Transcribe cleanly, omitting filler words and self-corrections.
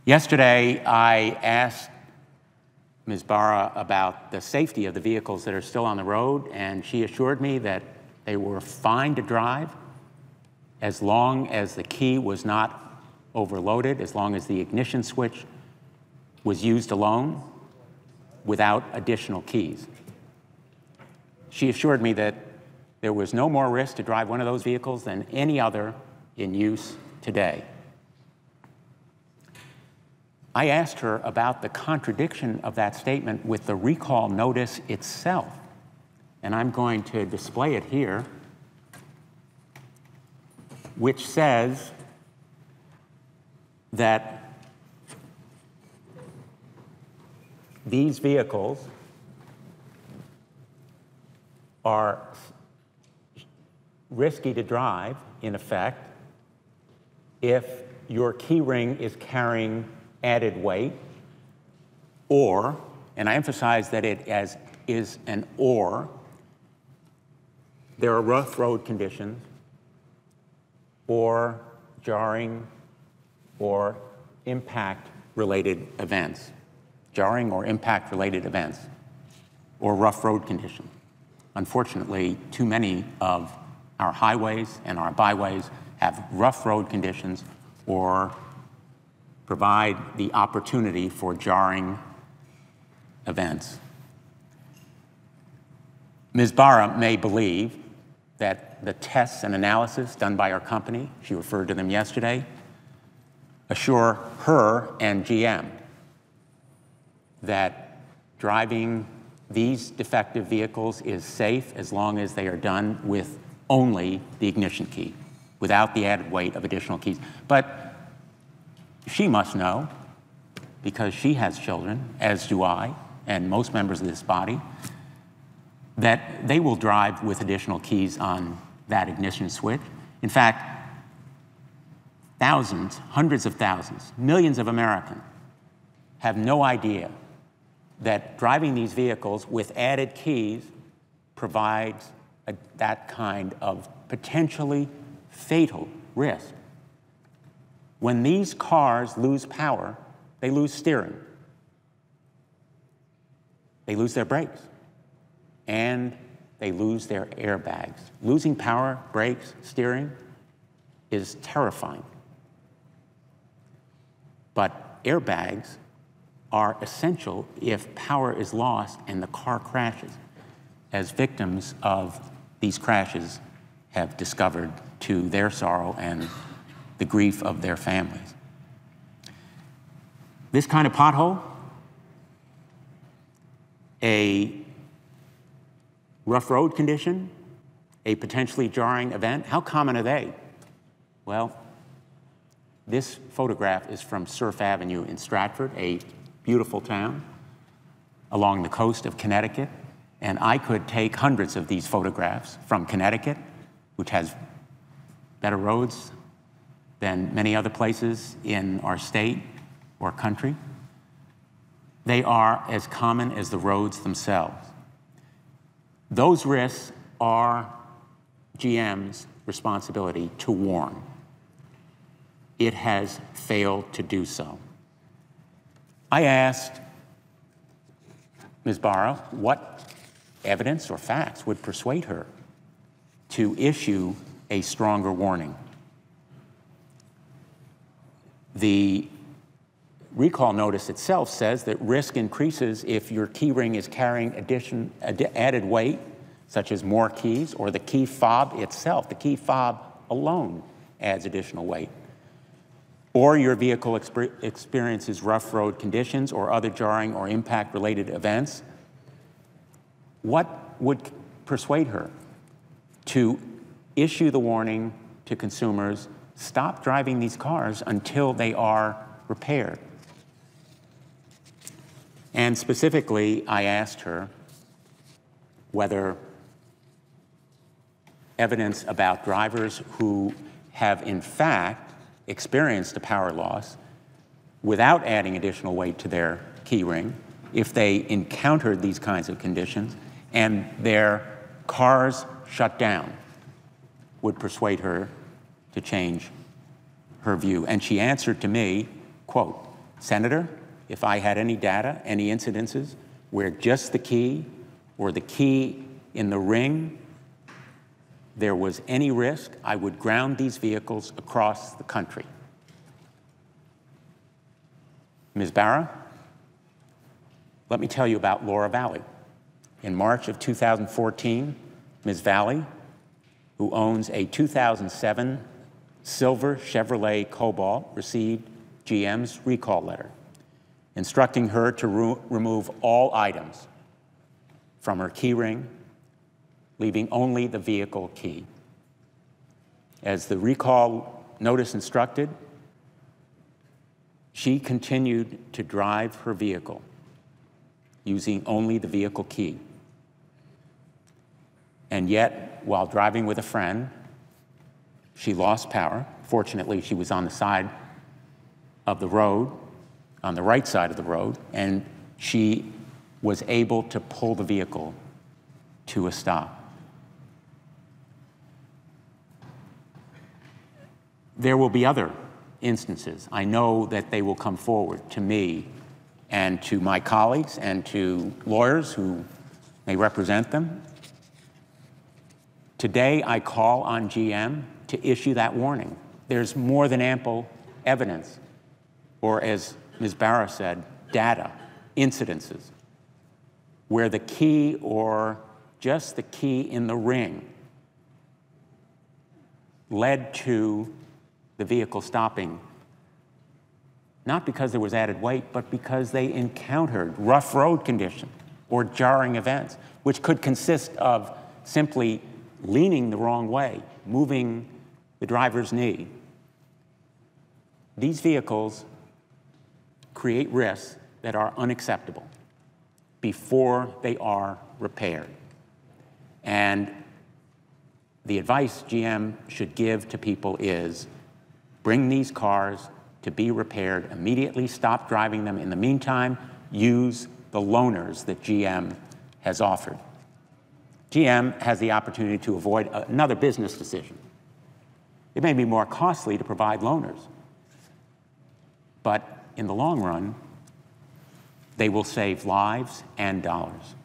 Yesterday, I asked Ms. Barra about the safety of the vehicles that are still on the road, and she assured me that they were fine to drive as long as the key was not overloaded, as long as the ignition switch was used alone without additional keys. She assured me that there was no more risk to drive one of those vehicles than any other in use today. I asked her about the contradiction of that statement with the recall notice itself, and I'm going to display it here, which says that these vehicles are risky to drive, in effect, if your key ring is carrying added weight, or, and I emphasize that it is an or, there are rough road conditions, or jarring or impact-related events, jarring or impact-related events, or rough road conditions. Unfortunately, too many of our highways and our byways have rough road conditions or provide the opportunity for jarring events. Ms. Barra may believe that the tests and analysis done by our company, she referred to them yesterday, assure her and GM that driving these defective vehicles is safe as long as they are done with only the ignition key, without the added weight of additional keys. But she must know, because she has children, as do I, and most members of this body, that they will drive with additional keys on that ignition switch. In fact, thousands, hundreds of thousands, millions of Americans have no idea that driving these vehicles with added keys provides that kind of potentially fatal risk. When these cars lose power, they lose steering. They lose their brakes. And they lose their airbags. Losing power, brakes, steering is terrifying. But airbags are essential if power is lost and the car crashes, as victims of these crashes have discovered to their sorrow and the grief of their families. This kind of pothole, a rough road condition, a potentially jarring event, how common are they? Well, this photograph is from Surf Avenue in Stratford, a beautiful town along the coast of Connecticut, and I could take hundreds of these photographs from Connecticut, which has better roads than many other places in our state or country. They are as common as the roads themselves. Those risks are GM's responsibility to warn. It has failed to do so. I asked Ms. Barra what evidence or facts would persuade her to issue a stronger warning. The recall notice itself says that risk increases if your key ring is carrying added weight, such as more keys, or the key fob itself. The key fob alone adds additional weight. Or your vehicle experiences rough road conditions or other jarring or impact-related events. What would persuade her to issue the warning to consumers, stop driving these cars until they are repaired? And specifically, I asked her whether evidence about drivers who have in fact experienced a power loss without adding additional weight to their key ring, if they encountered these kinds of conditions and their cars shut down, would persuade her to change her view. And she answered to me, quote, Senator, if I had any data, any incidences where just the key or the key in the ring, there was any risk, I would ground these vehicles across the country. Ms. Barra, let me tell you about Laura Valley. In March of 2014, Ms. Valley, who owns a 2007 silver Chevrolet Cobalt, received GM's recall letter, instructing her to remove all items from her key ring, leaving only the vehicle key. As the recall notice instructed, she continued to drive her vehicle using only the vehicle key. And yet, while driving with a friend, she lost power. Fortunately, she was on the side of the road, on the right side of the road, and she was able to pull the vehicle to a stop. There will be other instances. I know that they will come forward to me and to my colleagues and to lawyers who may represent them. Today, I call on GM to issue that warning. There's more than ample evidence, or as Ms. Barra said, data, incidences, where the key or just the key in the ring led to the vehicle stopping, not because there was added weight, but because they encountered rough road conditions or jarring events, which could consist of simply leaning the wrong way, moving the driver's knee. These vehicles create risks that are unacceptable before they are repaired. And the advice GM should give to people is bring these cars to be repaired immediately, stop driving them. In the meantime, use the loaners that GM has offered. GM has the opportunity to avoid another business decision. It may be more costly to provide loaners, but in the long run, they will save lives and dollars.